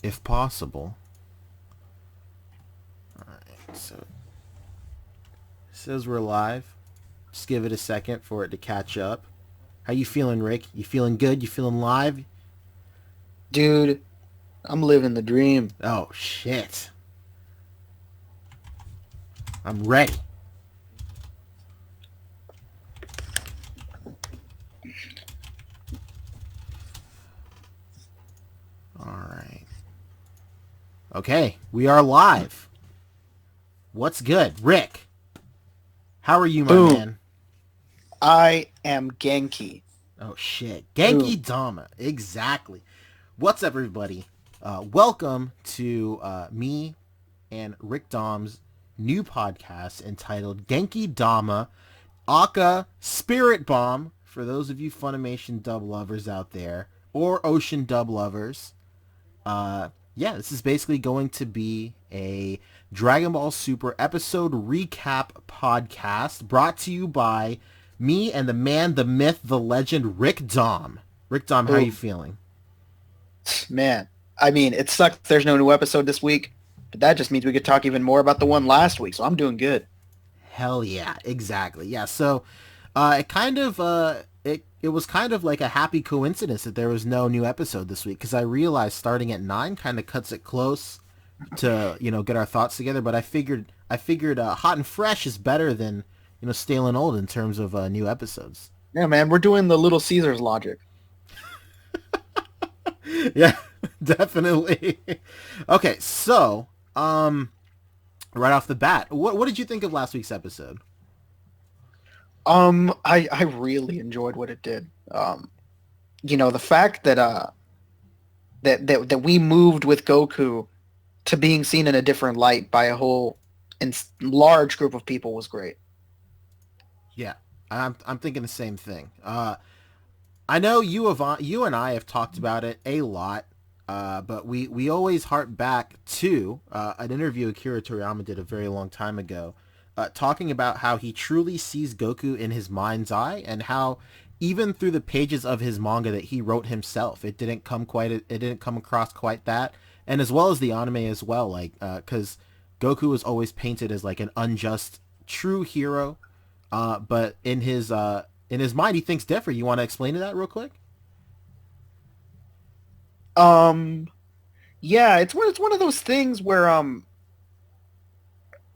if possible. Alright, so it says we're live. Just give it a second for it to catch up. How you feeling, Rick? You feeling good? You feeling live? Dude, I'm living the dream. Oh, shit. I'm ready. Alright. Okay, we are live. What's good? Rick, how are you, my Boom. man? I am Genki. Oh, shit. Boom. Genki Dama. Exactly. What's up, everybody? Welcome to me and Rick Dom's new podcast entitled Genki Dama Aka Spirit Bomb, for those of you Funimation dub lovers out there, or Ocean dub lovers. Yeah, this is basically going to be a Dragon Ball Super episode recap podcast brought to you by me and the man, the myth, the legend, Rick Dom. Rick Dom, how are you Boom. feeling? Man, I mean, it sucks there's no new episode this week, but that just means we could talk even more about the one last week, so I'm doing good. Hell yeah, exactly. Yeah, so it was kind of like a happy coincidence that there was no new episode this week because I realized starting at 9 kind of cuts it close to get our thoughts together. But I figured hot and fresh is better than stale and old in terms of new episodes. Yeah, man, we're doing the Little Caesars logic. Yeah, definitely. Okay, so right off the bat, what did you think of last week's episode? I really enjoyed what it did. The fact that we moved with Goku to being seen in a different light by a whole large group of people was great. Yeah, I'm thinking the same thing. I know you and I have talked about it a lot, but we always harp back to an interview Akira Toriyama did a very long time ago, talking about how he truly sees Goku in his mind's eye, and how even through the pages of his manga that he wrote himself, it didn't come across quite that, and as well as the anime as well, like because Goku was always painted as like an unjust true hero, but in his mind, he thinks different. You want to explain to that real quick? Um, yeah, it's one of those things where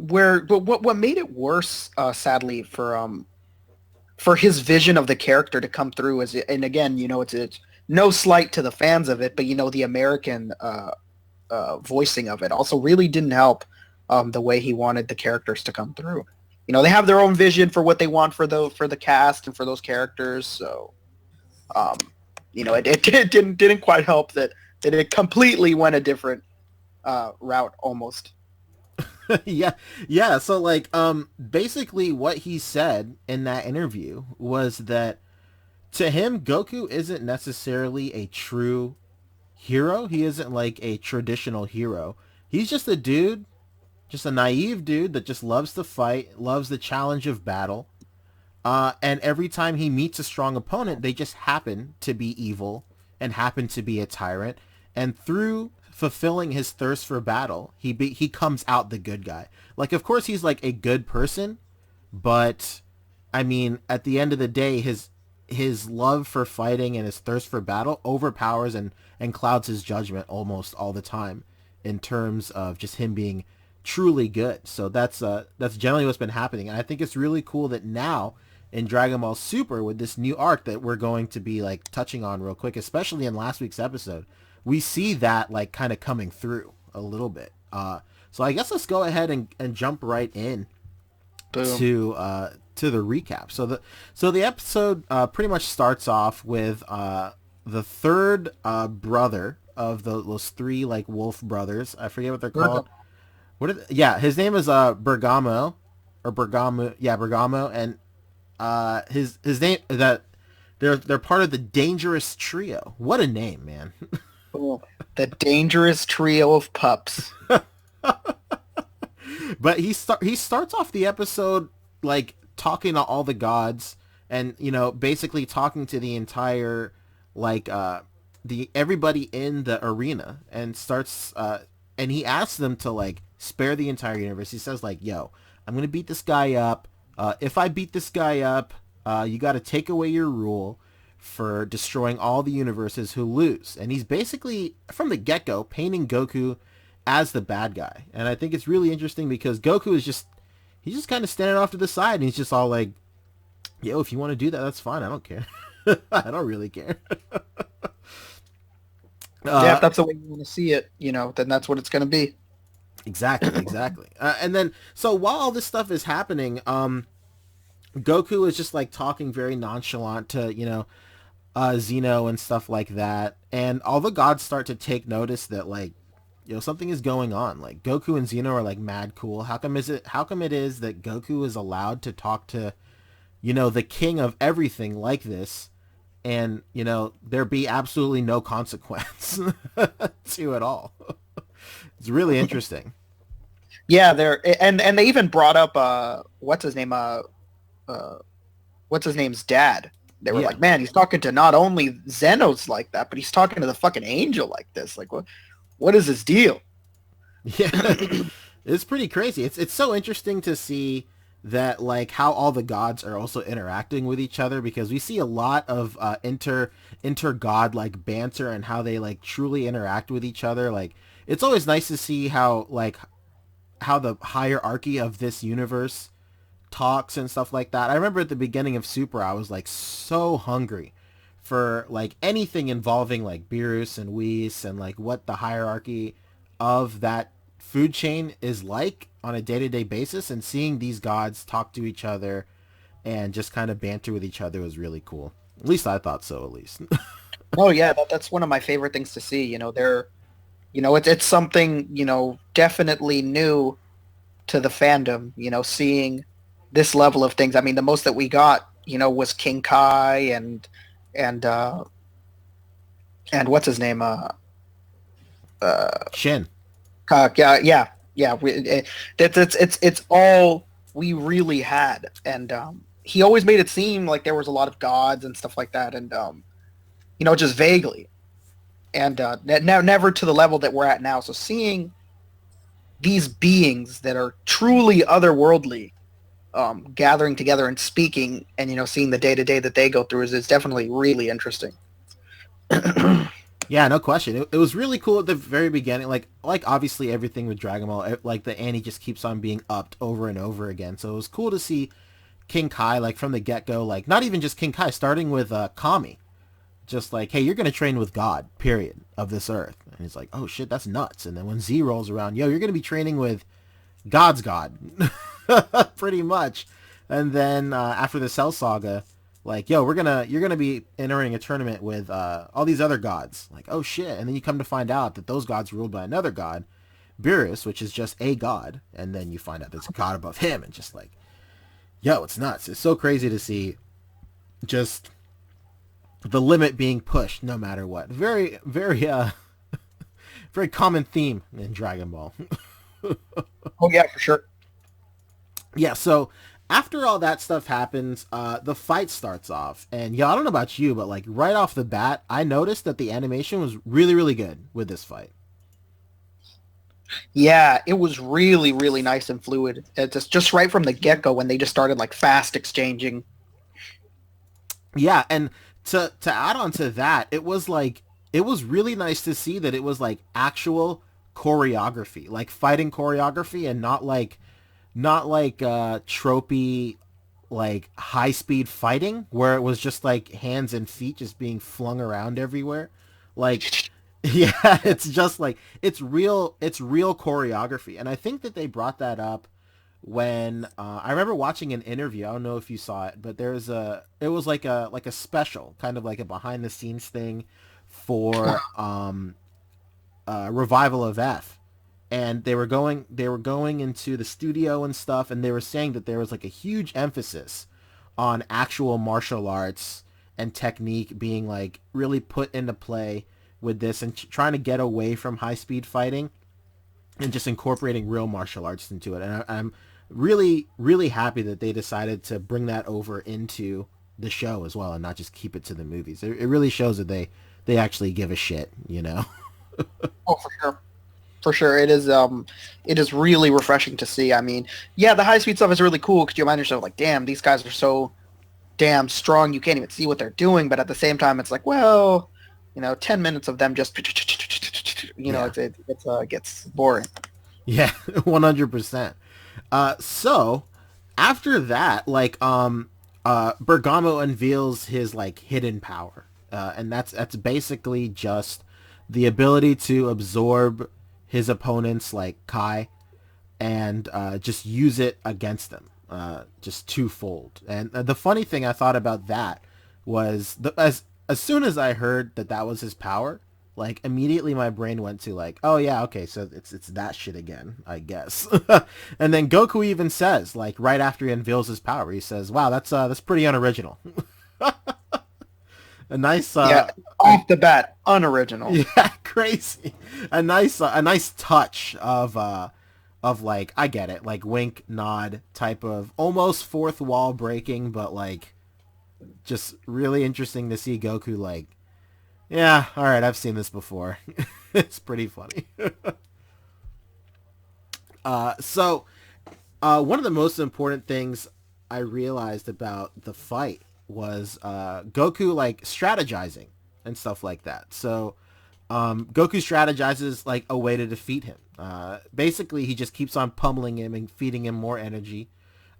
but what made it worse, sadly, for his vision of the character to come through is, and again, it's no slight to the fans of it, but the American voicing of it also really didn't help the way he wanted the characters to come through. They have their own vision for what they want for the cast and for those characters, so um, it didn't quite help that it completely went a different route almost. Yeah, yeah. So like, basically, what he said in that interview was that to him, Goku isn't necessarily a true hero. He isn't like a traditional hero. He's just a dude, just a naive dude that just loves to fight, loves the challenge of battle. And every time he meets a strong opponent, they just happen to be evil and happen to be a tyrant. And through fulfilling his thirst for battle, he comes out the good guy. Like, of course, he's like a good person, but I mean, at the end of the day, his love for fighting and his thirst for battle overpowers and clouds his judgment almost all the time in terms of just him being truly good. So that's generally what's been happening, and I think it's really cool that now in Dragon Ball Super with this new arc that we're going to be like touching on real quick, especially in last week's episode, we see that like kind of coming through a little bit. So I guess let's go ahead and jump right in Boom. to the recap. So the episode pretty much starts off with the third brother of those three like wolf brothers. I forget what they're called. Yeah, his name is Bergamo or Bergamo. Yeah, Bergamo, and his name that they're part of the Dangerous Trio. What a name, man. Boom. The dangerous trio of pups. But he starts off the episode like talking to all the gods, and basically talking to the entire like the everybody in the arena and starts and he asks them to like spare the entire universe. He says like, "Yo, I'm gonna beat this guy up. If I beat this guy up, you got to take away your rule for destroying all the universes who lose." And he's basically from the get-go painting Goku as the bad guy. And I think it's really interesting because Goku is just he's just kind of standing off to the side and he's just all like, "Yo, if you want to do that, that's fine. I don't care. I don't really care." Yeah, if that's the way you want to see it, then that's what it's going to be. Exactly, exactly. And then, so while all this stuff is happening, Goku is just like talking very nonchalant to, Zeno and stuff like that. And all the gods start to take notice that like, something is going on. Like Goku and Zeno are like mad cool. How come it is that Goku is allowed to talk to, the king of everything like this, and, there be absolutely no consequence to it all. It's really interesting. Yeah, and they even brought up what's his name's dad. They were like, man, he's talking to not only Zeno's like that, but he's talking to the fucking angel like this. Like, what is his deal? Yeah, it's pretty crazy. It's so interesting to see that like how all the gods are also interacting with each other, because we see a lot of inter god like banter and how they like truly interact with each other. Like it's always nice to see how the hierarchy of this universe talks and stuff like that. I remember at the beginning of Super, I was like so hungry for like anything involving like Beerus and Whis and like what the hierarchy of that food chain is like on a day-to-day basis, and seeing these gods talk to each other and just kind of banter with each other was really cool. At least I thought so, at least. Oh yeah, that's one of my favorite things to see. It's something, definitely new to the fandom, seeing this level of things. I mean, the most that we got, was King Kai and what's his name? Shin. Yeah. It's all we really had, and he always made it seem like there was a lot of gods and stuff like that, and just vaguely, and never to the level that we're at now. So seeing these beings that are truly otherworldly gathering together and speaking, and seeing the day to day that they go through is definitely really interesting. Yeah, no question. It was really cool at the very beginning. Like obviously everything with Dragon Ball, like the ante just keeps on being upped over and over again. So it was cool to see King Kai like from the get go. Like not even just King Kai, starting with Kami, just like, hey, you're gonna train with God, period, of this earth. And he's like, oh shit, that's nuts. And then when Z rolls around, yo, you're gonna be training with God's God, pretty much. And then after the Cell Saga, like, yo, you're gonna be entering a tournament with all these other gods. Like, oh shit. And then you come to find out that those gods are ruled by another god, Beerus, which is just a god. And then you find out there's a god above him, and just like, yo, it's nuts. It's so crazy to see just the limit being pushed no matter what. Very, very, very common theme in Dragon Ball. Oh yeah, for sure. Yeah, so after all that stuff happens, the fight starts off. And yeah, I don't know about you, but like right off the bat, I noticed that the animation was really, really good with this fight. Yeah, it was really, really nice and fluid. It's just right from the get-go when they just started like fast exchanging. Yeah, and to add on to that, it was really nice to see that it was like actual choreography, like fighting choreography, and not like tropey like high speed fighting where it was just like hands and feet just being flung around everywhere. Like yeah, it's just like it's real choreography. And I think that they brought that up when I remember watching an interview. I don't know if you saw it, but it was like a special, kind of like a behind the scenes thing for Revival of F. And they were going into the studio and stuff, and they were saying that there was like a huge emphasis on actual martial arts and technique being like really put into play with this, and trying to get away from high speed fighting and just incorporating real martial arts into it. And I'm really, really happy that they decided to bring that over into the show as well, and not just keep it to the movies. It really shows that they they actually give a shit, you know. Oh, for sure. For sure, it is really refreshing to see. I mean, yeah, the high speed stuff is really cool because you imagine yourself like, damn, these guys are so damn strong, you can't even see what they're doing. But at the same time, it's like, well, 10 minutes of them just, Yeah. it gets boring. Yeah, 100%. So after that, like Bergamo unveils his like hidden power. And that's basically just the ability to absorb his opponent's like Kai and just use it against them, just twofold. And the funny thing I thought about that was as soon as I heard that that was his power, like immediately my brain went to like, oh yeah, okay, so it's that shit again, I guess. And then Goku even says, like right after he unveils his power, he says, "Wow, that's pretty unoriginal." A nice Yeah, off the bat, unoriginal. yeah, crazy. A nice touch of like, I get it, like wink nod type of almost fourth wall breaking, but like just really interesting to see Goku like, yeah, all right, I've seen this before. It's pretty funny. One of the most important things I realized about the fight was Goku like strategizing and stuff like that. So Goku strategizes like a way to defeat him. Basically, he just keeps on pummeling him and feeding him more energy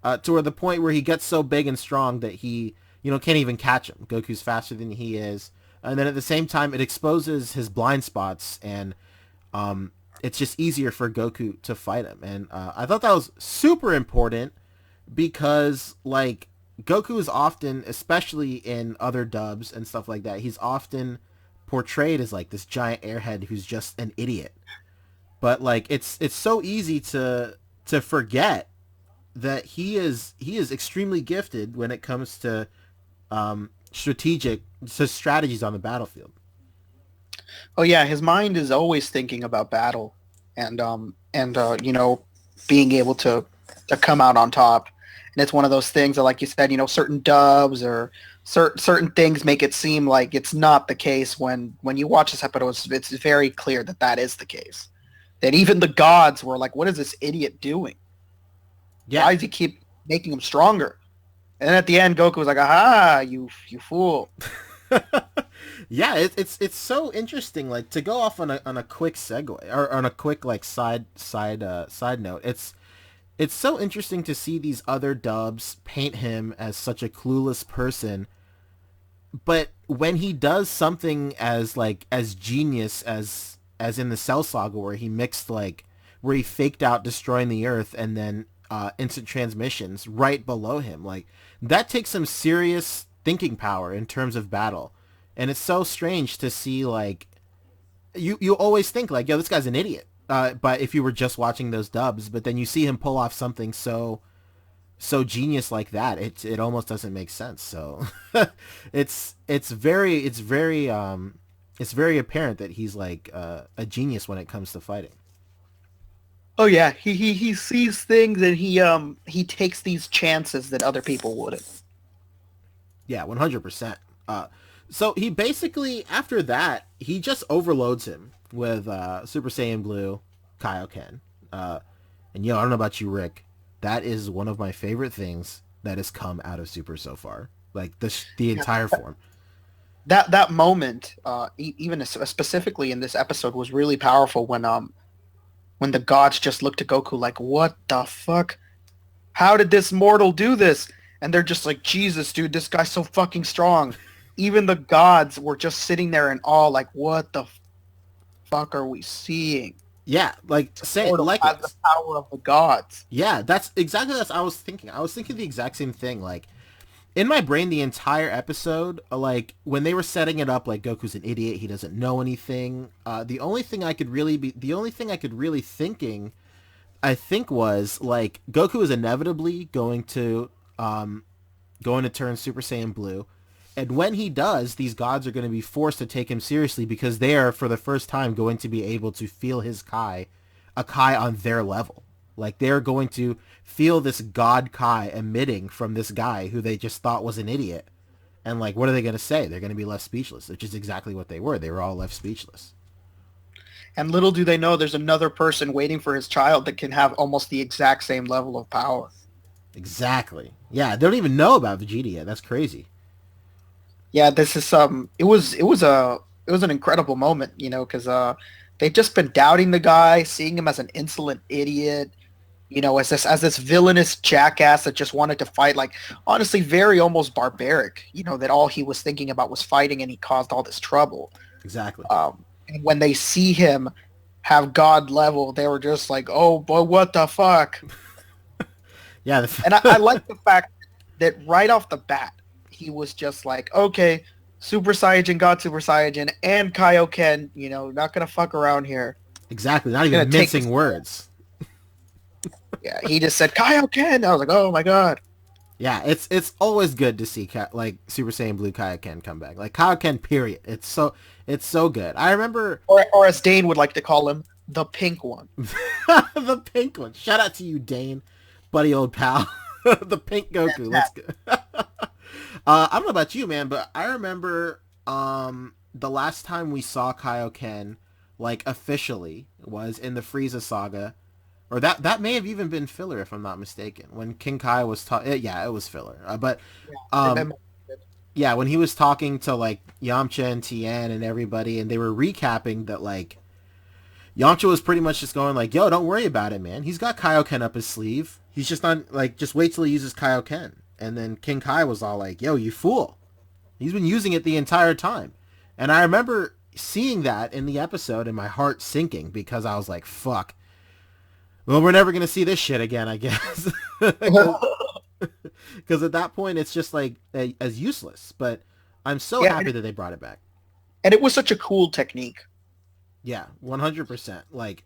to where the point where he gets so big and strong that he, can't even catch him. Goku's faster than he is. And then at the same time, it exposes his blind spots, and it's just easier for Goku to fight him. And I thought that was super important because, like, Goku is often, especially in other dubs and stuff like that, he's often portrayed as like this giant airhead who's just an idiot. But like, it's so easy to forget that he is extremely gifted when it comes to strategies on the battlefield. Oh yeah, his mind is always thinking about battle, and being able to come out on top. And it's one of those things that, like you said, certain dubs or certain things make it seem like it's not the case. When you watch this episode, it's very clear that that is the case. That even the gods were like, "What is this idiot doing? Yeah. Why does he keep making him stronger?" And then at the end, Goku was like, "Aha, you fool!" Yeah, it's so interesting. Like to go off on a quick segue or on a quick like side note. It's so interesting to see these other dubs paint him as such a clueless person, but when he does something as genius as in the Cell Saga where he mixed like where he faked out destroying the Earth and then instant transmissions right below him, like that takes some serious thinking power in terms of battle. And it's so strange to see like you always think like, yo, this guy's an idiot. But if you were just watching those dubs, but then you see him pull off something so genius like that, it almost doesn't make sense. So it's very apparent that he's like a genius when it comes to fighting. Oh yeah, he sees things and he takes these chances that other people wouldn't. Yeah, 100%. So he basically after that he just overloads him with Super Saiyan Blue, Kaioken. And yo, I don't know about you, Rick. That is one of my favorite things that has come out of Super so far. Like the entire form. That moment, even specifically in this episode, was really powerful when the gods just looked at Goku like, "What the fuck? How did this mortal do this?" And they're just like, "Jesus, dude, this guy's so fucking strong." Even the gods were just sitting there in awe, like, "What the fuck are we seeing?" Yeah, like say Mortal has the likewise. power of the gods. Yeah, that's exactly what I was thinking. I was thinking the exact same thing. Like in my brain, the entire episode, like when they were setting it up, like Goku's an idiot, he doesn't know anything. The only thing I could really thinking, I think was like Goku is inevitably going to turn Super Saiyan Blue. And when he does, these gods are going to be forced to take him seriously because they are, for the first time, going to be able to feel his Kai, a Kai on their level. Like, they're going to feel this god Kai emitting from this guy who they just thought was an idiot. And like, what are they going to say? They're going to be left speechless, which is exactly what they were. They were all left speechless. And little do they know there's another person waiting for his child that can have almost the exact same level of power. Exactly. Yeah, they don't even know about Vegeta yet. That's crazy. Yeah, this is it was an incredible moment, because they've just been doubting the guy, seeing him as an insolent idiot, as this villainous jackass that just wanted to fight, like honestly, very almost barbaric. That all he was thinking about was fighting, and he caused all this trouble. Exactly. And when they see him have God level, they were just like, "Oh boy, what the fuck." Yeah. And I like the fact that right off the bat, he was just like, okay, Super Saiyan, God Super Saiyan, and Kaioken, not going to fuck around here. Exactly. Not even mincing words. Yeah, he just said Kaioken. I was like, oh my god. Yeah, it's always good to see like Super Saiyan Blue Kaioken come back. Like Kaioken, period. It's so good. I remember, or as Dane would like to call him, the pink one. the pink one. Shout out to you, Dane, buddy, old pal. The pink Goku. Let's go. I don't know about you, man, but I remember the last time we saw Kaioken, like officially, was in the Frieza saga. Or that may have even been filler, if I'm not mistaken. When King Kai was yeah, it was filler. But yeah, when he was talking to like Yamcha and Tien and everybody, and they were recapping that like Yamcha was pretty much just going like, "Yo, don't worry about it, man. He's got Kaioken up his sleeve. He's just on like just wait till he uses Kaioken." And then King Kai was all like, "Yo, you fool. He's been using it the entire time." And I remember seeing that in the episode and my heart sinking because I was like, "Fuck. Well, we're never going to see this shit again, I guess." Because at that point, it's just like as useless. But I'm so happy that they brought it back. And it was such a cool technique. Yeah, 100%. Like,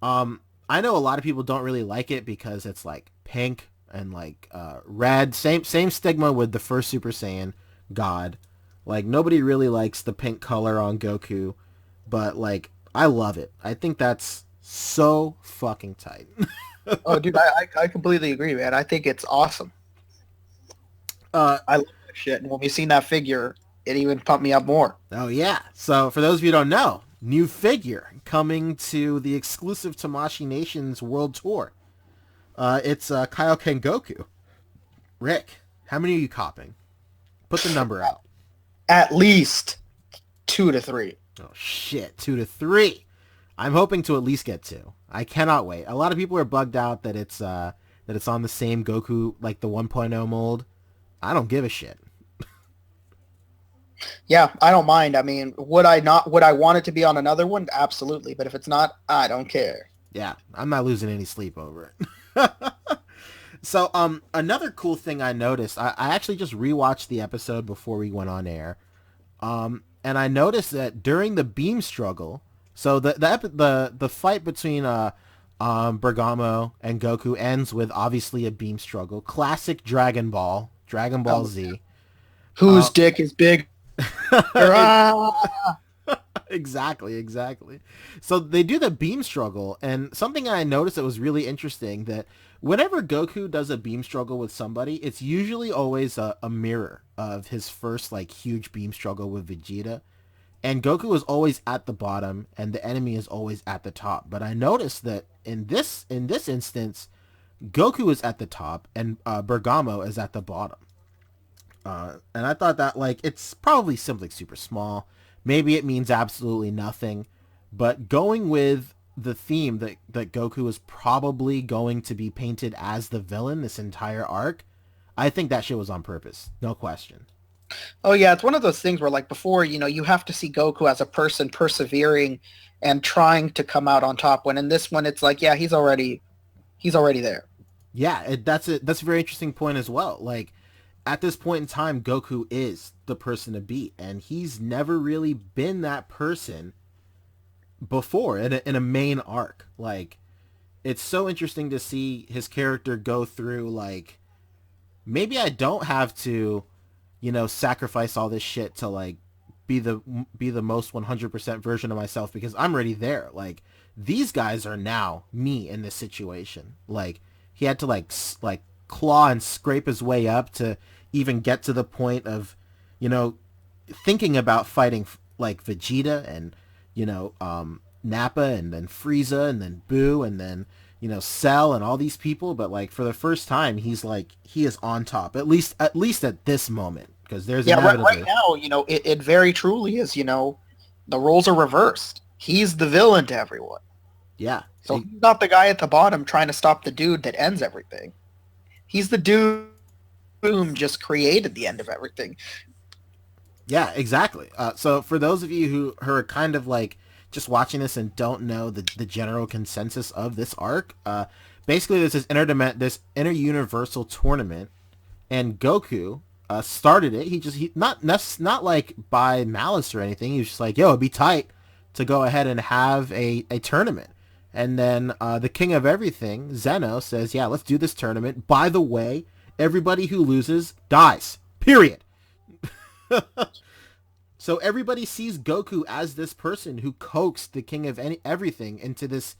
I know a lot of people don't really like it because it's like pink and like red. Same stigma with the first Super Saiyan God. Like, nobody really likes the pink color on Goku. But, like, I love it. I think that's so fucking tight. Oh, dude, I completely agree, man. I think it's awesome. I love that shit. And when we seen that figure, it even pumped me up more. Oh, yeah. So, for those of you who don't know, new figure coming to the exclusive Tamashii Nations World Tour. It's Kaioken Goku. Rick, how many are you copping? Put the number out. At least 2 to 3. Oh, shit. 2 to 3. I'm hoping to at least get 2. I cannot wait. A lot of people are bugged out that it's on the same Goku, like the 1.0 mold. I don't give a shit. Yeah, I don't mind. I mean, would I want it to be on another one? Absolutely. But if it's not, I don't care. Yeah, I'm not losing any sleep over it. So, another cool thing I noticed, I actually just rewatched the episode before we went on air. And I noticed that during the beam struggle, so the fight between Bergamo and Goku ends with obviously a beam struggle. Classic Dragon Ball Z. Whose dick is big? Exactly. So they do the beam struggle, and something I noticed that was really interesting, that whenever Goku does a beam struggle with somebody, it's usually always a mirror of his first like huge beam struggle with Vegeta. And Goku is always at the bottom, and the enemy is always at the top. But I noticed that in this instance, Goku is at the top, and Bergamo is at the bottom. And I thought that, like, it's probably simply super small. Maybe it means absolutely nothing. But going with the theme that Goku is probably going to be painted as the villain this entire arc, I think that shit was on purpose. No question. Oh yeah, it's one of those things where like before, you have to see Goku as a person persevering and trying to come out on top. When in this one, it's like, yeah, he's already there. Yeah, that's a very interesting point as well. Like, at this point in time, Goku is the person to beat, and he's never really been that person before in a main arc. Like, it's so interesting to see his character go through, like, maybe I don't have to, sacrifice all this shit to like be the most 100% version of myself, because I'm already there. Like, these guys are now me in this situation. Like, he had to like claw and scrape his way up to even get to the point of you know, thinking about fighting like Vegeta and, Nappa and then Frieza and then Boo and then, Cell and all these people. But like for the first time, he is on top, at least at this moment, because there's Yeah, right inevitably. now, it very truly is, the roles are reversed. He's the villain to everyone. Yeah. So he's not the guy at the bottom trying to stop the dude that ends everything. He's the dude who just created the end of everything. Yeah, exactly. So for those of you who are kind of like just watching this and don't know the general consensus of this arc, basically this is this inter-universal tournament, and Goku started it. He not like by malice or anything. He was just like, yo, it'd be tight to go ahead and have a tournament. And then the king of everything, Zeno, says, yeah, let's do this tournament. By the way, everybody who loses dies. Period. So everybody sees Goku as this person who coaxed the king of everything into this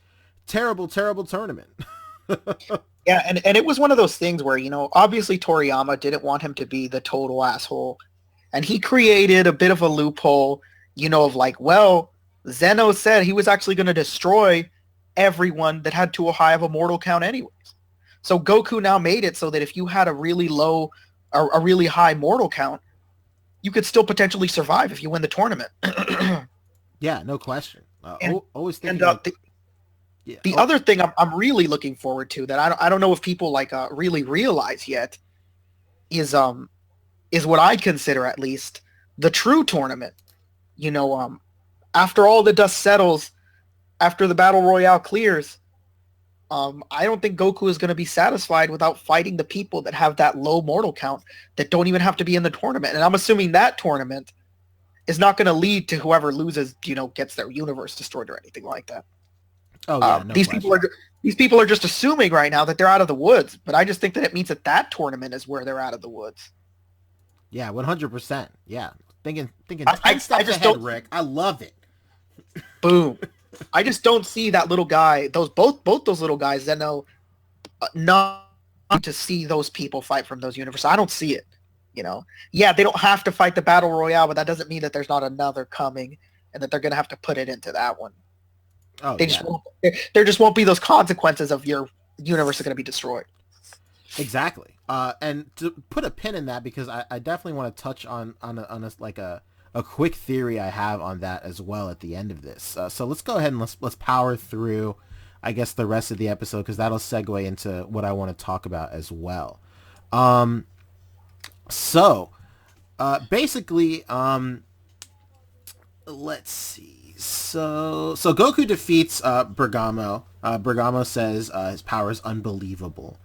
terrible, terrible tournament. Yeah, and it was one of those things where, obviously Toriyama didn't want him to be the total asshole. And he created a bit of a loophole, of like, well, Zeno said he was actually going to destroy everyone that had too high of a mortal count anyways. So Goku now made it so that if you had a really low or a really high mortal count, you could still potentially survive if you win the tournament. Yeah, no question. And, Always and thinking like, yeah. the other thing I'm really looking forward to that I don't know if people like really realize yet is what I consider at least the true tournament. After all the dust settles, after the battle royale clears, I don't think Goku is going to be satisfied without fighting the people that have that low mortal count that don't even have to be in the tournament. And I'm assuming that tournament is not going to lead to whoever loses, gets their universe destroyed or anything like that. Oh yeah, no these question. these people are just assuming right now that they're out of the woods, but I just think that it means that tournament is where they're out of the woods. Yeah, 100%. Yeah, thinking I, 10 I steps just ahead, don't. Rick. I love it. Boom. I just don't see that little guy. Both those little guys that know not to see those people fight from those universes. I don't see it. Yeah, they don't have to fight the battle royale, but that doesn't mean that there's not another coming, and that they're gonna have to put it into that one. Oh They yeah, just won't. There just won't be those consequences of your universe is gonna be destroyed. exactly. And to put a pin in that, because I definitely want to touch on like a quick theory I have on that as well at the end of this. So let's go ahead and let's power through, I guess, the rest of the episode, because that'll segue into what I want to talk about as well. So basically, let's see. So Goku defeats Bergamo. Bergamo says his power is unbelievable.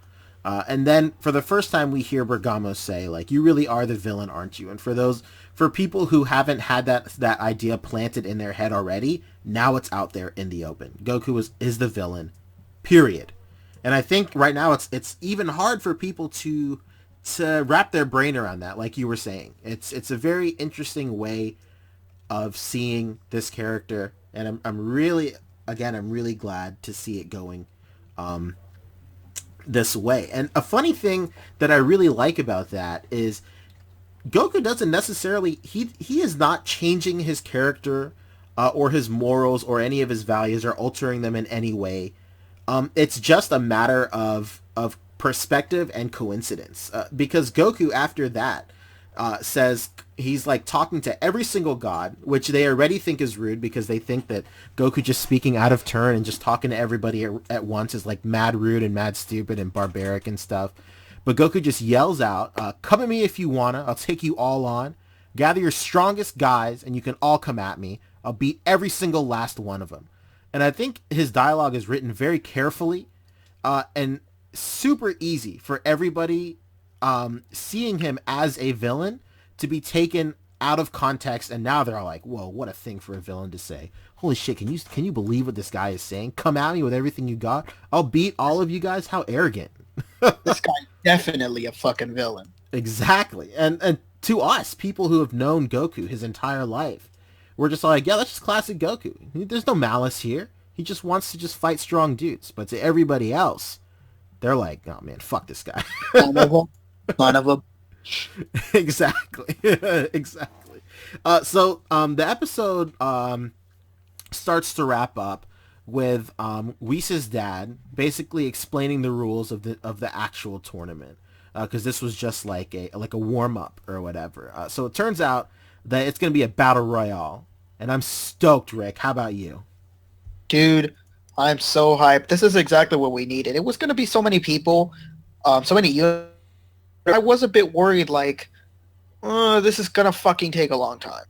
And then for the first time we hear Bergamo say, like, you really are the villain, aren't you? And for people who haven't had that idea planted in their head already, now it's out there in the open. Goku is the villain, period. And I think right now it's even hard for people to wrap their brain around that, like you were saying. It's a very interesting way of seeing this character, and I'm really glad to see it going this way. And a funny thing that I really like about that is Goku doesn't necessarily he is not changing his character or his morals or any of his values or altering them in any way. It's just a matter of perspective and coincidence, because Goku after that says he's like talking to every single god, which they already think is rude because they think that Goku just speaking out of turn and just talking to everybody at once is like mad rude and mad stupid and barbaric and stuff. But Goku just yells out, come at me if you wanna, I'll take you all on. Gather your strongest guys and you can all come at me. I'll beat every single last one of them. And I think his dialogue is written very carefully and super easy for everybody seeing him as a villain to be taken out of context, and now they're all like, whoa, what a thing for a villain to say. Holy shit, can you believe what this guy is saying? Come at me with everything you got. I'll beat all of you guys. How arrogant. This guy's definitely a fucking villain. Exactly. And to us, people who have known Goku his entire life, we're just like, yeah, that's just classic Goku. There's no malice here. He just wants to just fight strong dudes. But to everybody else, they're like, oh man, fuck this guy. Son of a. Exactly. Exactly. The episode starts to wrap up with Whis' dad basically explaining the rules of the actual tournament, because this was just like a warm up or whatever. So it turns out that it's going to be a battle royale, and I'm stoked. Rick, how about you? Dude, I'm so hyped. This is exactly what we needed. It was going to be so many people, so many. I was a bit worried, like, this is going to fucking take a long time.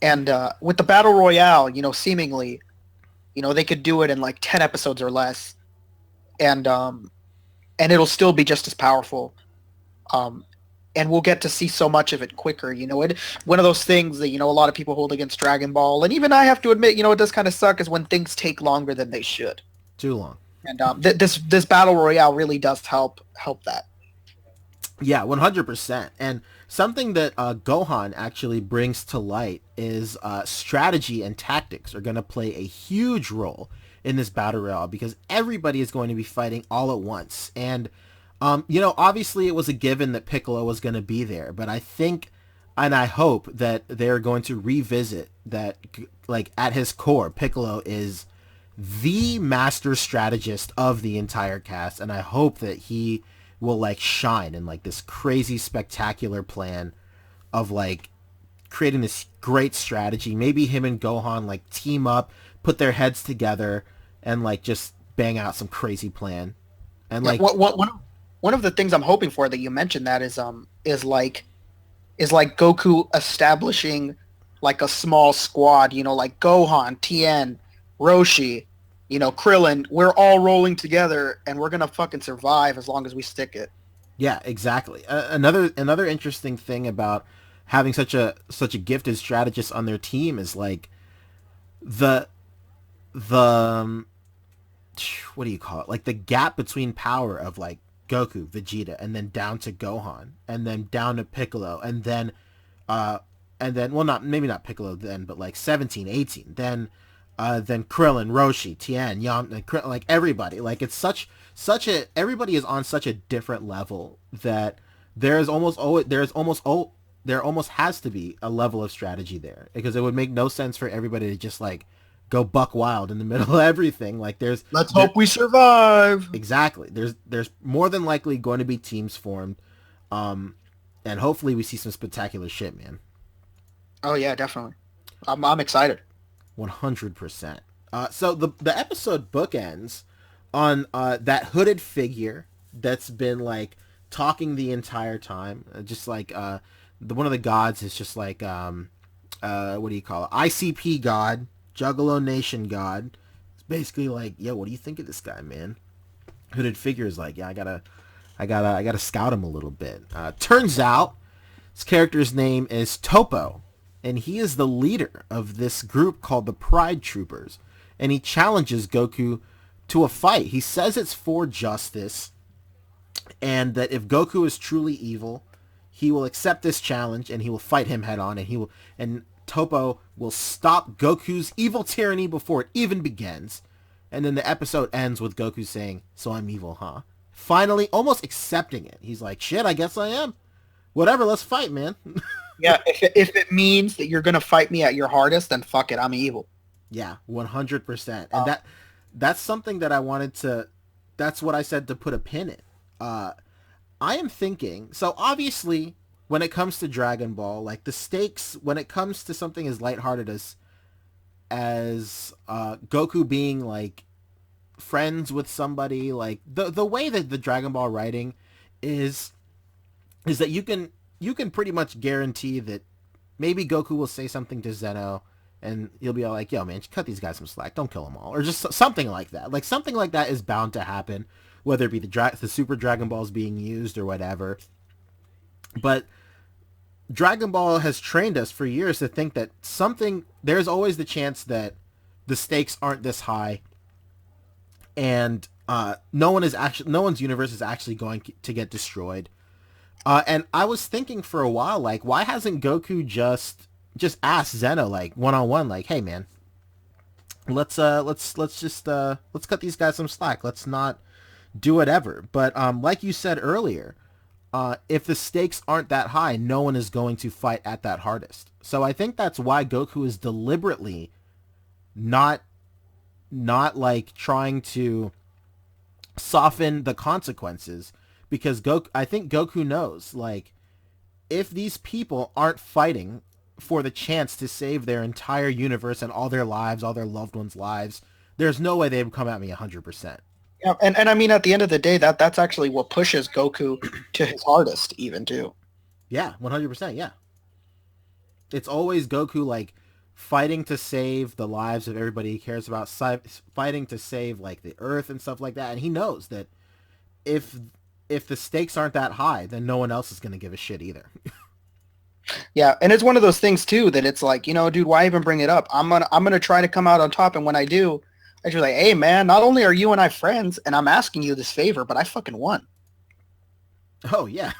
And with the battle royale, seemingly, they could do it in like 10 episodes or less, and and it'll still be just as powerful. Um, and we'll get to see so much of it quicker. It one of those things that a lot of people hold against Dragon Ball, and even I have to admit, it does kind of suck is when things take longer than they should. Too long. And this battle royale really does help that. Yeah, 100%. And something that Gohan actually brings to light is strategy and tactics are going to play a huge role in this battle royale, because everybody is going to be fighting all at once. And, obviously it was a given that Piccolo was going to be there, but I think and I hope that they're going to revisit that, like, at his core, Piccolo is the master strategist of the entire cast, and I hope that he will like shine in like this crazy spectacular plan of like creating this great strategy. Maybe him and Gohan like team up, put their heads together, and like just bang out some crazy plan. And Yeah, like, one of the things I'm hoping for that you mentioned that is like Goku establishing like a small squad, like Gohan, Tien, Roshi, Krillin. We're all rolling together, and we're gonna fucking survive as long as we stick it. yeah, exactly. Another interesting thing about having such a gifted strategist on their team is like the the what do you call it? Like the gap between power of like Goku, Vegeta, and then down to Gohan, and then down to Piccolo, uh, and then well, not maybe not Piccolo then, but like 17, 18, then Krillin, Roshi, Tien, Yam, and like everybody. Like it's such a everybody is on such a different level that there almost has to be a level of strategy there, because it would make no sense for everybody to just like go buck wild in the middle of everything. Like Let's there hope we survive. exactly there's more than likely going to be teams formed, um, and hopefully we see some spectacular shit, man. Oh yeah, definitely. I'm excited. 100%. So the episode bookends on that hooded figure that's been like talking the entire time. Just like one of the gods is just like what do you call it? ICP god, Juggalo Nation god. It's basically like, yo, what do you think of this guy, man? Hooded figure is like, yeah, I gotta scout him a little bit. Turns out his character's name is Toppo, and he is the leader of this group called the Pride Troopers, and he challenges Goku to a fight. He says it's for justice, and that if Goku is truly evil, he will accept this challenge and he will fight him head on, and Toppo will stop Goku's evil tyranny before it even begins. And then the episode ends with Goku saying, "So I'm evil, huh?" Finally, almost accepting it. He's like, "Shit, I guess I am. Whatever, let's fight, man." Yeah, if it means that you're gonna fight me at your hardest, then fuck it, I'm evil. Yeah, 100%. And Uh, that's something that I wanted to. That's what I said to put a pin in. I am thinking. So obviously, when it comes to Dragon Ball, like the stakes, when it comes to something as lighthearted as Goku being like friends with somebody, like the way that the Dragon Ball writing is is that you can pretty much guarantee that maybe Goku will say something to Zeno, and he'll be all like, "Yo, man, cut these guys some slack. Don't kill them all," or just something like that. Like something like that is bound to happen, whether it be the Super Dragon Balls being used or whatever. But Dragon Ball has trained us for years to think that there's always the chance that the stakes aren't this high, and no one's universe is actually going to get destroyed. And I was thinking for a while, like, why hasn't Goku just asked Zeno like 1-on-1, like, "Hey, man, let's cut these guys some slack. Let's not do whatever." But like you said earlier, if the stakes aren't that high, no one is going to fight at that hardest. So I think that's why Goku is deliberately not like trying to soften the consequences, because I think Goku knows, like, if these people aren't fighting for the chance to save their entire universe and all their lives, all their loved ones' lives, there's no way they would come at me 100%. Yeah, and I mean, at the end of the day, that's actually what pushes Goku to his hardest, even too. Yeah, 100%. Yeah, it's always Goku, like, fighting to save the lives of everybody he cares about, fighting to save, like, the Earth and stuff like that. And he knows that if the stakes aren't that high, then no one else is going to give a shit either. Yeah, and it's one of those things too that it's like, dude, why even bring it up? I'm gonna try to come out on top, and when I do, I just like, hey man, not only are you and I friends, and I'm asking you this favor, but I fucking won. Oh yeah,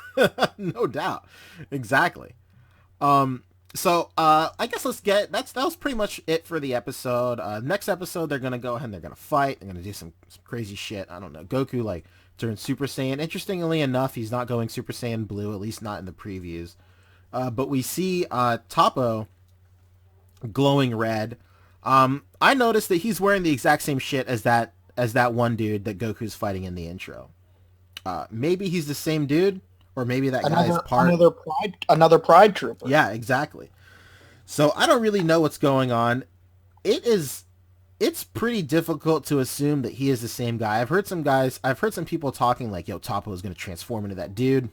no doubt, exactly. So I guess that was pretty much it for the episode. Next episode, they're gonna go ahead and they're gonna fight. They're gonna do some crazy shit. I don't know. Goku, like, turns Super Saiyan. Interestingly enough, he's not going Super Saiyan Blue, at least not in the previews. But we see Toppo glowing red. I noticed that he's wearing the exact same shit as that one dude that Goku's fighting in the intro. Maybe he's the same dude, or maybe that guy's part. Another pride trooper. Yeah, exactly. So I don't really know what's going on. It's pretty difficult to assume that he is the same guy. I've heard some people talking like, yo, Toppo is going to transform into that dude.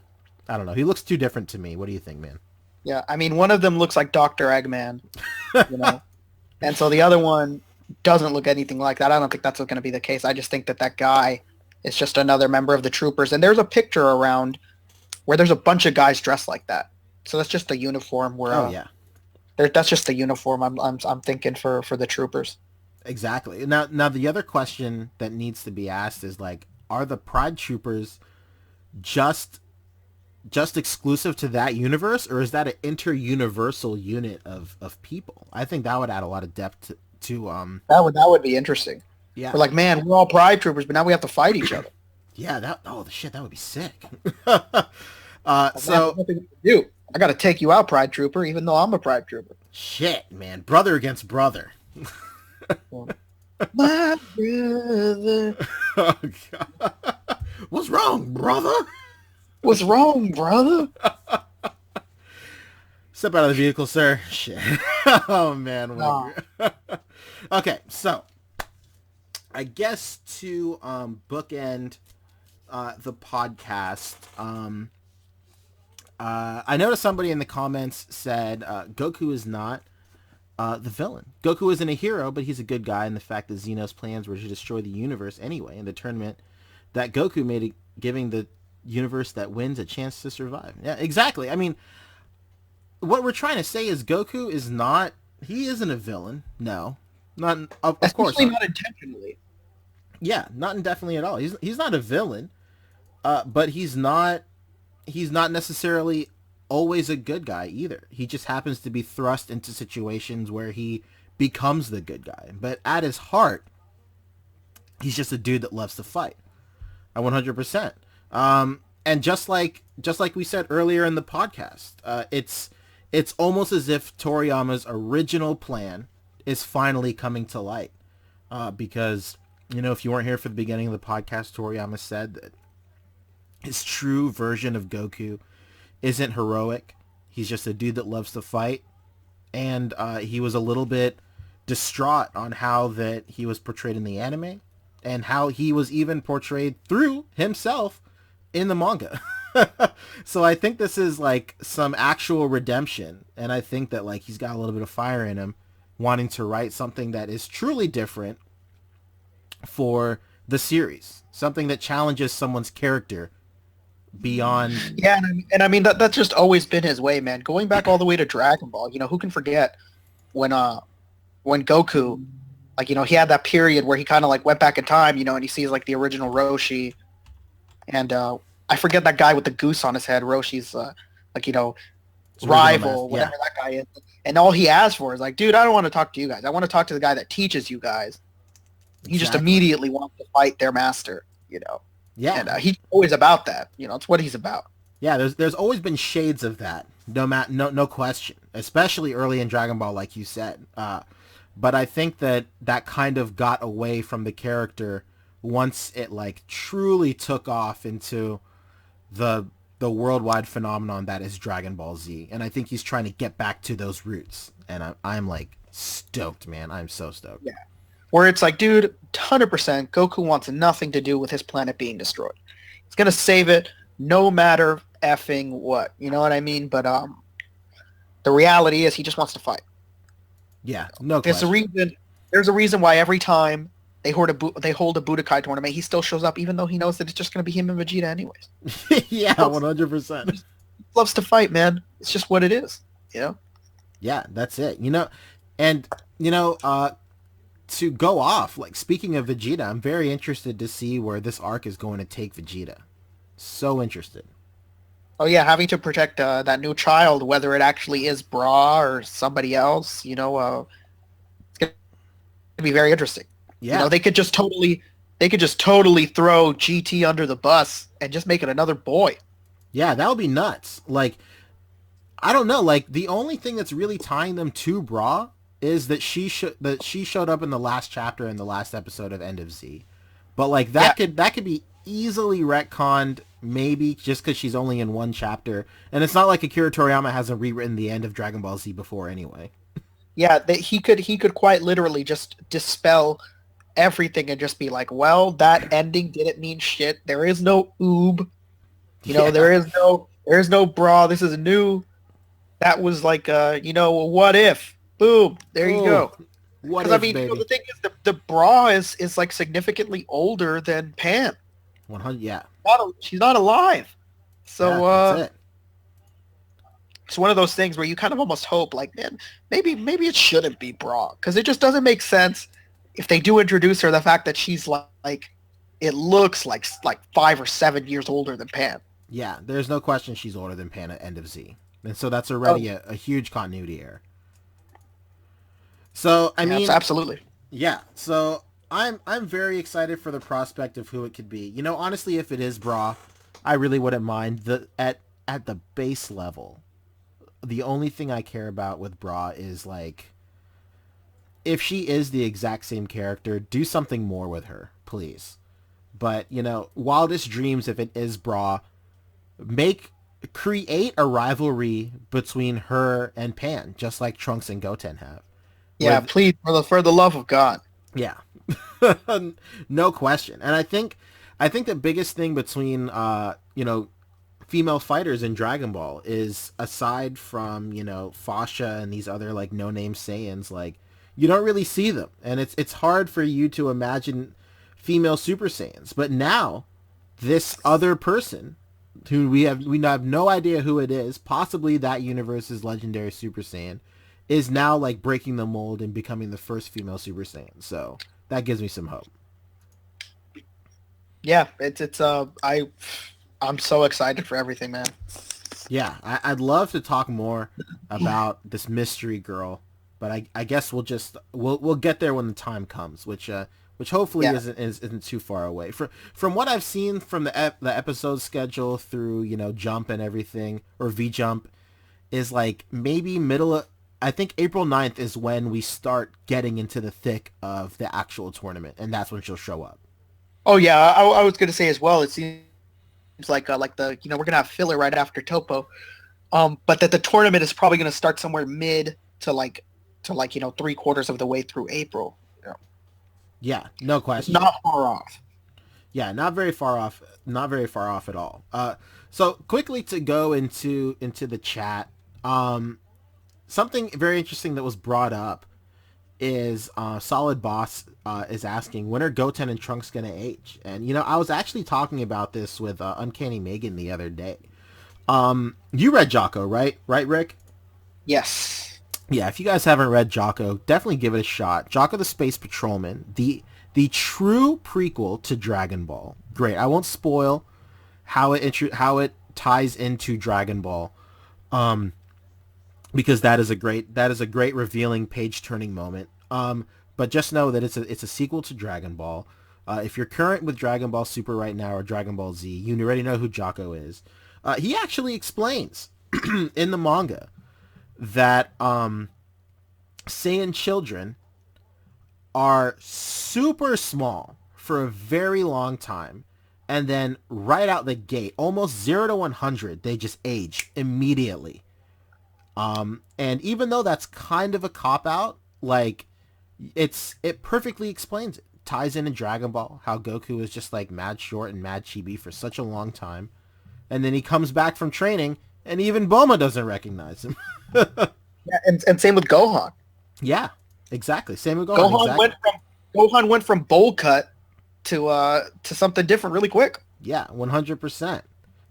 I don't know. He looks too different to me. What do you think, man? Yeah, I mean, one of them looks like Dr. Eggman, and so the other one doesn't look anything like that. I don't think that's going to be the case. I just think that guy is just another member of the Troopers, and there's a picture around where there's a bunch of guys dressed like that. So that's just the uniform. That's just the uniform. I'm thinking for the Troopers. Exactly. Now the other question that needs to be asked is, like, are the Pride Troopers just exclusive to that universe, or is that an inter-universal unit of people? I think that would add a lot of depth to that would be interesting. Yeah. We're like, man, we're all Pride Troopers, but now we have to fight each other. Yeah, that would be sick. So do. I got to take you out, Pride Trooper, even though I'm a Pride Trooper. Shit, man, brother against brother. My brother. Oh, God. What's wrong, brother? What's wrong, brother? Step out of the vehicle, sir. Shit. Oh, man. No. Okay, so I guess to bookend the podcast, I noticed somebody in the comments said Goku is not the villain. Goku isn't a hero, but he's a good guy, and the fact that Xeno's plans were to destroy the universe anyway in the tournament that Goku made, giving the universe that wins a chance to survive. Yeah, exactly. I mean, what we're trying to say is Goku isn't a villain. No. Not of course not intentionally. Yeah, not indefinitely at all. He's not a villain. But he's not necessarily always a good guy either. He just happens to be thrust into situations where he becomes the good guy. But at his heart, he's just a dude that loves to fight. 100%. And just like we said earlier in the podcast, it's almost as if Toriyama's original plan is finally coming to light. Because, if you weren't here for the beginning of the podcast, Toriyama said that his true version of Goku isn't heroic. He's just a dude that loves to fight. And he was a little bit distraught on how that he was portrayed in the anime and how he was even portrayed through himself in the manga. So I think this is like some actual redemption. And I think that, like, he's got a little bit of fire in him, wanting to write something that is truly different for the series. Something that challenges someone's character beyond. Yeah, and I mean that's just always been his way, man. Going back all the way to Dragon Ball, who can forget when Goku, like, he had that period where he kind of like went back in time, and he sees like the original Roshi, and I forget that guy with the goose on his head, Roshi's rival, whatever that guy is, and all he asks for is like, dude, I don't want to talk to you guys. I want to talk to the guy that teaches you guys. He just immediately wants to fight their master, Yeah. And he's always about that. It's what he's about. Yeah, there's always been shades of that, no question, especially early in Dragon Ball, like you said. But I think that that kind of got away from the character once it like truly took off into the the worldwide phenomenon that is Dragon Ball Z, and I think he's trying to get back to those roots, and I'm like stoked, man. I'm so stoked. Yeah. Where it's like, dude, 100% Goku wants nothing to do with his planet being destroyed. He's gonna save it no matter effing what. You know what I mean? But the reality is he just wants to fight. Yeah, no There's a question. reason. There's a reason why every time they hold a Budokai tournament, he still shows up, even though he knows that it's just going to be him and Vegeta anyways. Yeah, 100%. He loves to fight, man. It's just what it is, you know. Yeah, that's it. And to go off, like speaking of Vegeta, I'm very interested to see where this arc is going to take Vegeta. So interested. Oh yeah, having to protect that new child, whether it actually is Bra or somebody else, it's going to be very interesting. Yeah, They could just totally throw GT under the bus and just make it another boy. yeah, that would be nuts. Like, I don't know. Like, the only thing that's really tying them to Bra is that she showed up in the last chapter in the last episode of End of Z. But like Yeah, that could be easily retconned, maybe just because she's only in one chapter, and it's not like Akira Toriyama hasn't rewritten the end of Dragon Ball Z before anyway. yeah, that he could quite literally just dispel everything and just be like, well, that ending didn't mean shit. There is no oob. Yeah. There is no Bra. This is new. That was like what if? Boom. There you Oh, go. what Because I if, mean, the baby? thing is, the Bra is like significantly older than Pan. 100. Yeah, She's not alive. yeah, So that's it. it's one of those things where you kind of almost hope, like, man, maybe it shouldn't be Bra, because it just doesn't make sense if they do introduce her. The fact that she's like it looks like 5 or 7 years older than Pan. Yeah, there's no question she's older than Pan at End of Z, and so that's Oh, already a huge continuity error. So I yeah, mean, absolutely. yeah. So I'm very excited for the prospect of who it could be. Honestly, if it is Bra, I really wouldn't mind. At the base level, the only thing I care about with Bra is like if she is the exact same character, do something more with her, please. But wildest dreams if it is Bra, make create a rivalry between her and Pan, just like Trunks and Goten have. Yeah, Where please, for the love of God. Yeah, no question. And I think the biggest thing between female fighters in Dragon Ball is aside from Fasha and these other like no name Saiyans, like you don't really see them, and it's hard for you to imagine female Super Saiyans. But now this other person who we have no idea who it is, possibly that universe's legendary Super Saiyan, is now like breaking the mold and becoming the first female Super Saiyan. So that gives me some hope. Yeah, I'm so excited for everything, man. Yeah, I'd love to talk more about this mystery girl, but I guess we'll get there when the time comes, which hopefully Yeah. isn't too far away. From what I've seen from the episode schedule through Jump and everything, or V Jump, is like maybe I think April 9th is when we start getting into the thick of the actual tournament, and that's when she'll show up. Oh yeah, I was gonna say as well. It seems like the we're gonna have filler right after Toppo, but that the tournament is probably gonna start somewhere mid to 3/4 of the way through April. Yeah, no It's question. not far off. Yeah, not very far off. Not very far off at all. So quickly to go into the chat. Something very interesting that was brought up is Solid Boss is asking, when are Goten and Trunks gonna age? And I was actually talking about this with Uncanny Megan the other day. You read Jocko, right? Right, Rick? Yes. Yeah, if you guys haven't read Jocko, definitely give it a shot. Jocko the Space Patrolman, the true prequel to Dragon Ball. Great. I won't spoil how it ties into Dragon Ball. Because that is a great revealing page turning moment. But just know that it's a sequel to Dragon Ball. If you're current with Dragon Ball Super right now or Dragon Ball Z, you already know who Jocko is. He actually explains in the manga that Saiyan children are super small for a very long time, and then right out the gate, almost 0 to 100, they just age immediately. And even though that's kind of a cop out, like it perfectly explains it. Ties in Dragon Ball how Goku is just like mad short and mad chibi for such a long time, and then he comes back from training, and even Bulma doesn't recognize him. Yeah, and same with Gohan. Yeah, exactly. Same with Gohan. Gohan Exactly. Gohan went from bowl cut to something different really quick. Yeah, 100%.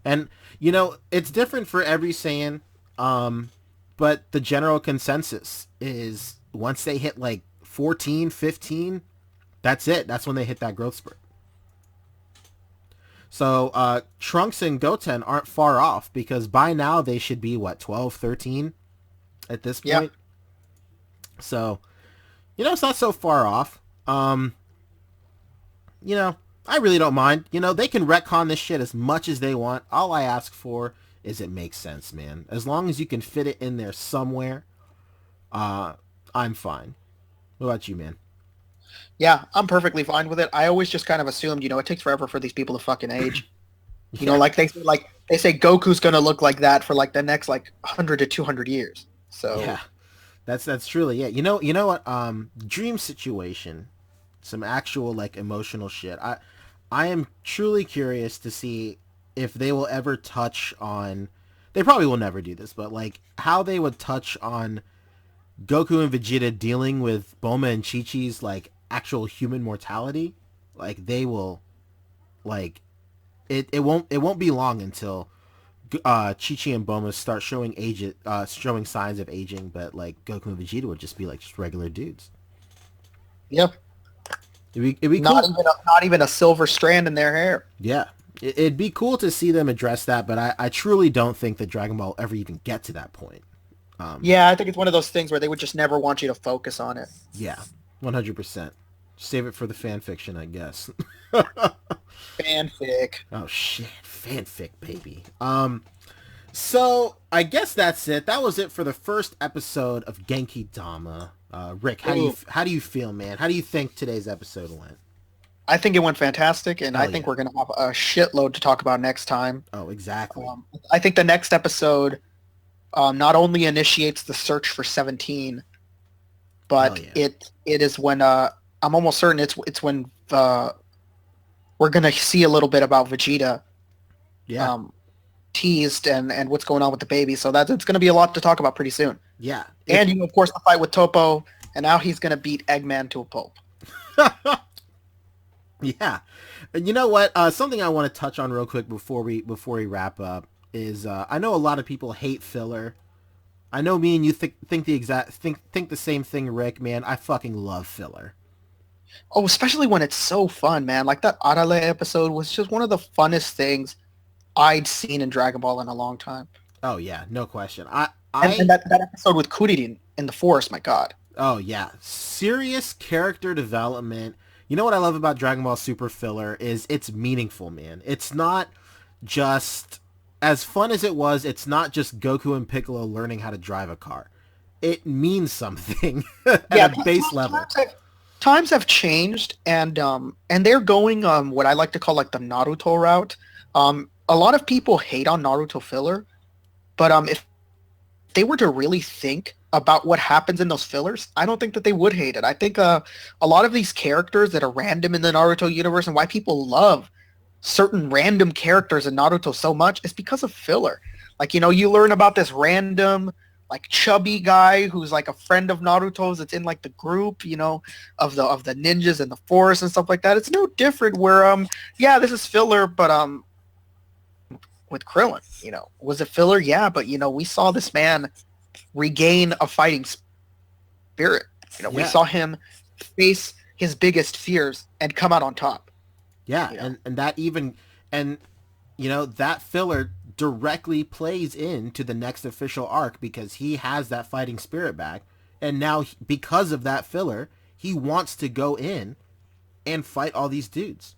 And it's different for every Saiyan, but the general consensus is once they hit like 14, 15, that's it. That's when they hit that growth spurt. So Trunks and Goten aren't far off because by now they should be, what, 12, 13 at this Yeah. point? So, it's not so far off. I really don't mind. They can retcon this shit as much as they want. All I ask for is it makes sense, man. As long as you can fit it in there somewhere, I'm fine. What about you, man? Yeah, I'm perfectly fine with it. I always just kind of assumed, it takes forever for these people to fucking age. Yeah. Like they say Goku's gonna look like that for like the next like 100 to 200 years. So Yeah. That's truly, yeah. You know what? Dream situation, some actual like emotional shit. I am truly curious to see if they will ever touch on. They probably will never do this, but like how they would touch on Goku and Vegeta dealing with Bulma and Chi-Chi's like actual human mortality. Like they will, like it won't be long until Chi-Chi and Bulma start showing signs of aging, but like Goku and Vegeta would just be like just regular dudes. yep, It'd be cool. not even a silver strand in their hair. Yeah. It'd be cool to see them address that, but I truly don't think that Dragon Ball ever even get to that point. Yeah, I think it's one of those things where they would just never want you to focus on it. Yeah, 100%. Save it for the fan fiction, I guess. Fanfic. Oh shit, fanfic, baby. So I guess that's it. That was it for the first episode of Genki Dama. Rick, how do you feel, man? How do you think today's episode went? I think it went fantastic, and Oh, I think yeah. we're gonna have a shitload to talk about next time. Oh, exactly. I think the next episode not only initiates the search for 17, but Hell yeah. it is when I'm almost certain it's when we're gonna see a little bit about Vegeta Yeah, teased and what's going on with the baby. So that's it's gonna be a lot to talk about pretty soon. yeah. And of course the fight with Toppo, and now he's gonna beat Eggman to a pulp. Yeah. And you know what? Something I want to touch on real quick before we wrap up is I know a lot of people hate filler. I know me and you think the same thing, Rick. Man, I fucking love filler. Oh, especially when it's so fun, man. Like that Arale episode was just one of the funnest things I'd seen in Dragon Ball in a long time. Oh yeah, no question. And that episode with Kuririn in the forest, my god. Oh yeah, serious character development. You know what I love about Dragon Ball Super filler is it's meaningful, man. It's not just as fun as it was. It's not just Goku and Piccolo learning how to drive a car. It means something at a base level. Times have changed, and they're going what I like to call like the Naruto route. A lot of people hate on Naruto filler, but if they were to really think about what happens in those fillers, I don't think that they would hate it. I think a lot of these characters that are random in the Naruto universe and why people love certain random characters in Naruto so much is because of filler. Like, you learn about this random, like, chubby guy who's like a friend of Naruto's that's in like the group, of the ninjas in the forest and stuff like that. It's no different where, yeah, this is filler, but with Krillin, was it filler? Yeah, but we saw this man regain a fighting spirit. We saw him face his biggest fears and come out on top. Yeah, and that even that filler directly plays into the next official arc because he has that fighting spirit back, and now because of that filler, he wants to go in and fight all these dudes.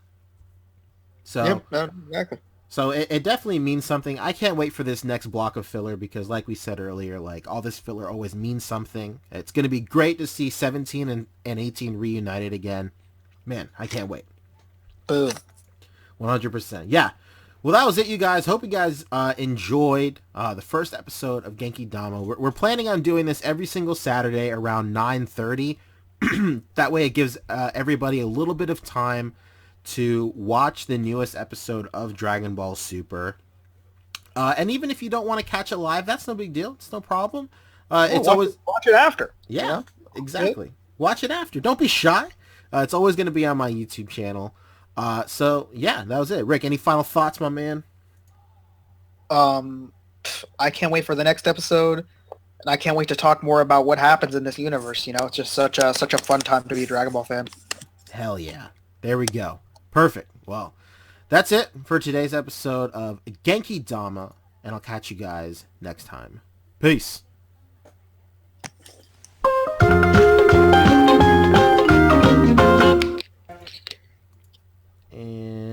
So yeah, exactly. So it definitely means something. I can't wait for this next block of filler because, like we said earlier, like all this filler always means something. It's going to be great to see 17 and 18 reunited again. Man, I can't wait. Boom. 100%. Yeah. Well, that was it, you guys. Hope you guys enjoyed the first episode of Genki Dama. We're planning on doing this every single Saturday around 9:30. That way it gives everybody a little bit of time to watch the newest episode of Dragon Ball Super. And even if you don't want to catch it live, that's no big deal. It's no problem. It's always... Watch it after. Yeah, you know? exactly. Watch it after. Don't be shy. It's always going to be on my YouTube channel. So, yeah, that was it. Rick, any final thoughts, my man? I can't wait for the next episode. And I can't wait to talk more about what happens in this universe. You know, it's just such a fun time to be a Dragon Ball fan. Hell yeah. There we go. Perfect. Well, that's it for today's episode of Genki Dama, and I'll catch you guys next time. Peace. And